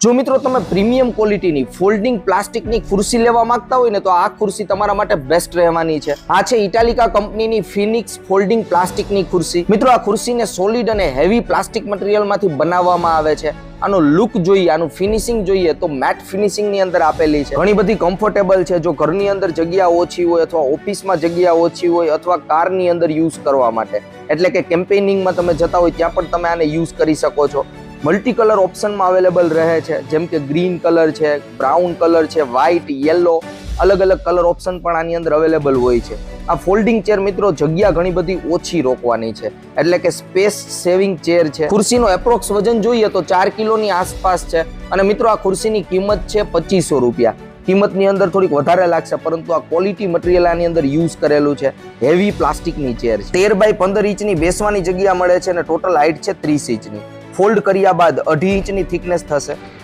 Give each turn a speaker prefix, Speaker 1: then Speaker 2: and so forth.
Speaker 1: જો મિત્રો તમે પ્રીમિયમ ક્વોલિટીની ફોલ્ડિંગ પ્લાસ્ટિકની ખુરશી લેવા માંગતા હોય ને તો આ ખુરશી તમારા માટે બેસ્ટ રહેવાની છે. આ છે ઇટાલિકા કંપનીની ફિનિક્સ ફોલ્ડિંગ પ્લાસ્ટિકની ખુરશી. મિત્રો આ ખુરશીને સોલિડ અને હેવી પ્લાસ્ટિક મટીરિયલમાંથી બનાવવામાં આવે છે. આનો લુક જોઈએ, આનું ફિનિશિંગ જોઈએ તો મેટ ફિનિશિંગ ની અંદર આપેલી છે. ઘણી બધી કમ્ફર્ટેબલ છે. જો ઘરની અંદર જગ્યા ઓછી હોય અથવા ઓફિસમાં જગ્યા ઓછી હોય અથવા કારની અંદર યુઝ કરવા માટે, એટલે કે કેમ્પેનિંગમાં તમે જતા હોય ત્યાં પણ તમે આને યુઝ કરી શકો છો. મલ્ટી કલર ઓપ્શનમાં અવેલેબલ રહે છે, જેમ કે ગ્રીન કલર છે, બ્રાઉન કલર છે, વ્હાઇટ, યેલો, અલગ અલગ કલર ઓપ્શન પણ આની અંદર અવેલેબલ હોય છે. આ ફોલ્ડિંગ ચેર મિત્રો જગ્યા ઘણી બધી ઓછી રોકવાની છે, એટલે કે સ્પેસ સેવિંગ ચેર છે. ખુરશીનો એપ્રોક્સ વજન જોઈએ તો 4 કિલોની આસપાસ છે. અને મિત્રો આ ખુરશીની કિંમત છે 2500 રૂપિયા. કિંમતની અંદર થોડીક વધારે લાગશે, પરંતુ આ ક્વોલિટી મટીરિયલ આની અંદર યુઝ કરેલું છે. હેવી પ્લાસ્ટિકની ચેર છે. 13 બાય 15 ઇંચની બેસવાની જગ્યા મળે છે અને ટોટલ હાઇટ છે 30 ઇંચની. ફોલ્ડ કર્યા બાદ 2.5 ઇંચની થિકનેસ થશે.